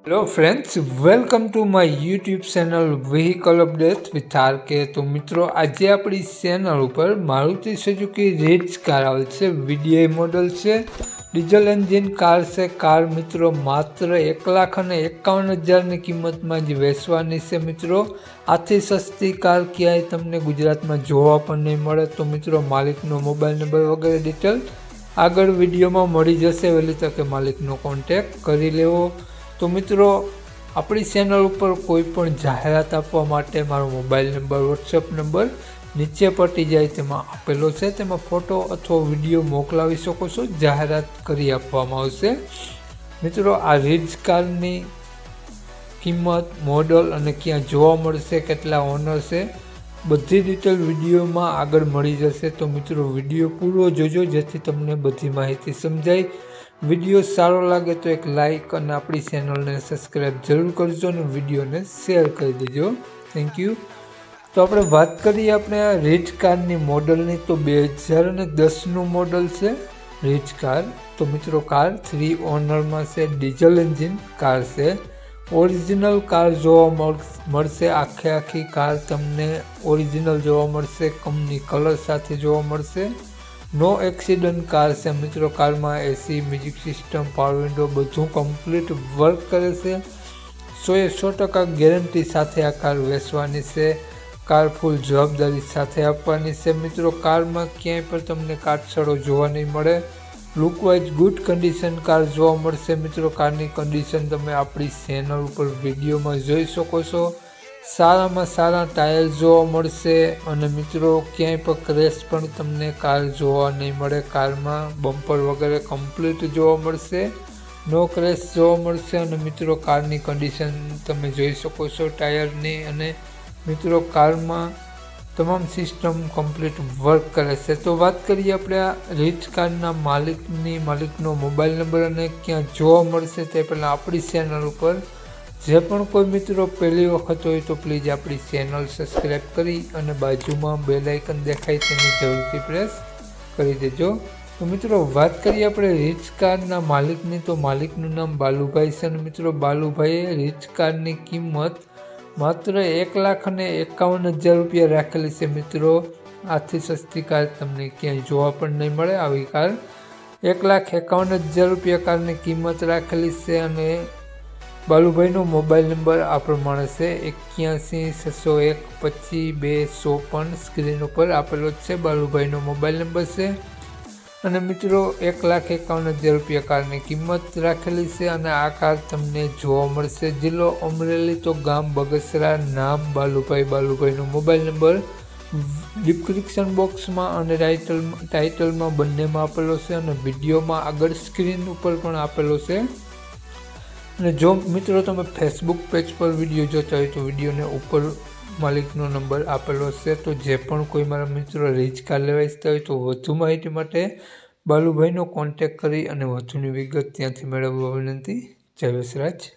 Hello friends, welcome to my YouTube channel vehicle update with R K. तो मित्रों, आज अपनी चैनल पर मारुति सुजुकी रिट्ज कार आवेल छे। वीडीआई मॉडल से डीजल एंजिन कार से कार मित्रों मात्र 1,51,000 ની કિંમતમાં જ વેચવાની છે। મિત્રો, આથી સસ્તી કાર ક્યાંય તમને ગુજરાતમાં જોવા પણ નહીં મળે। તો મિત્રો, માલિકનો મોબાઈલ નંબર વગેરે ડિટેલ આગળ વિડીયોમાં મળી જશે। વહેલી તકે માલિકનો કોન્ટેક્ટ કરી લેવો। तो मित्रों, अपनी चैनल पर कोईपण जाहरात आपवा माटे मारो मोबाइल नंबर व्हाट्सएप नंबर नीचे पटी जाए तेमां आपेलो छे। तेमां फोटो अथवा विडियो मोकलावी शको छो, जाहरात करी आपवामां आवशे। मित्रों, आ रिट्ज कारनी किंमत, मॉडल अने क्यां जोवा मळशे, केटला ओनर छे, बधी डिटेल विडियोमां आगळ मळी जशे। तो मित्रों, विडियो पूरो जोजो जेथी तमने बधी माहिती समजाय। विडियो सारो लगे तो एक लाइक और अपनी चैनल ने सब्सक्राइब जरूर करजो और विडियो ने शेर कर दीजो। Thank you. तो अपने बात करिए अपने रिट्ज कार नी मॉडल नी, तो 2010 नु मॉडल से रिट्ज कार। तो मित्रों, कार 3 ओनर में से डीजल एंजिन कार से ओरिजिनल कार जोवा मळशे। आखी कार तमने ओरिजिनल जोवा मळशे, कंपनी कलर साथे जोवा मळशे। नो एक्सिडेंट कार से मित्रों, कार में AC, music system, power window बधु कम्प्लीट वर्क करे छे। 100% गेरंटी साथे आ कार वेचवानी छे। कार फूल जवाबदारी साथे आपवानी छे। मित्रों, कार में क्यांय पण तमने काटछड़ो जोवा नहीं मळे। Look wise good condition car जोवा मळशे। मित्रों, कारनी कंडीशन तमे आपणी चेनल पर विडियो में जोई शको छो। सारा में सारा टायर जोवा मळशे अने मित्रों, क्यांय पण क्रेश पण तमने कार जोवा नहीं मळे। कार में बम्पर वगैरह कम्प्लीट जोवा मळशे, नो क्रेश जोवा मळशे। अने मित्रों, कारनी कंडीशन तमे जोई शको छो टायरनी। अने मित्रों, कार में तमाम सिस्टम कम्प्लीट वर्क करे छे। तो बात करिए अपने आ रिट्ज कारना मालिकनो मोबाइल नंबर अने क्यां जोवा मळशे ते पहेला आपणी चेनल पर जे पण कोई मित्रों पहली वखत होय तो प्लीज अपनी चेनल सब्सक्राइब करी अने बाजुमां बेल आइकन देखाय तेनी जरूरथी प्रेस करी देजो। तो मित्रों, बात करिए अपने रिट्ज कारना मालिकनी, तो मालिकनुं नाम बालुभाई छे। मित्रों, बालुभाईए रिट्ज कारनी किंमत मात्र 1,51,000 रुपया राखेली छे। मित्रों, आथी सस्ती कार तमने क्यांय जोवा पण नहीं मळे। आवी कार 1,51,000 रुपया कारनी किंमत राखेली छे। अने बालुभाईनो मोबाइल नंबर आ प्रमाणे छे 81 601 25 254 स्क्रीन पर आपेलो छे। बालुभाईनो मोबाइल नंबर छे। अने मित्रों, 1,51,000 रुपया कारनी किंमत राखेली छे। अने आ कार तमने जोवा मळशे। जिल्लो अमरेली, तो गाम बगसरा, नाम Balubhai. बालुभाईनो mobile number description box में अने टाइटल में बंने में आपेलो छे अने विडियो में आगळ स्क्रीन पर पण आपेलो छे। અને જો મિત્રો તમે ફેસબુક પેજ પર વિડીયો જોતા હોય તો વિડીયોને ઉપર માલિકનો નંબર આપેલો છે। તો જે પણ કોઈ મારા મિત્રો રીચ કાર લેવા ઈચ્છતા હોય તો વધુ માહિતી માટે બાલુભાઈનો કોન્ટેક્ટ કરી અને વધુની વિગત ત્યાંથી મેળવવા વિનંતી। જય વસરાજ।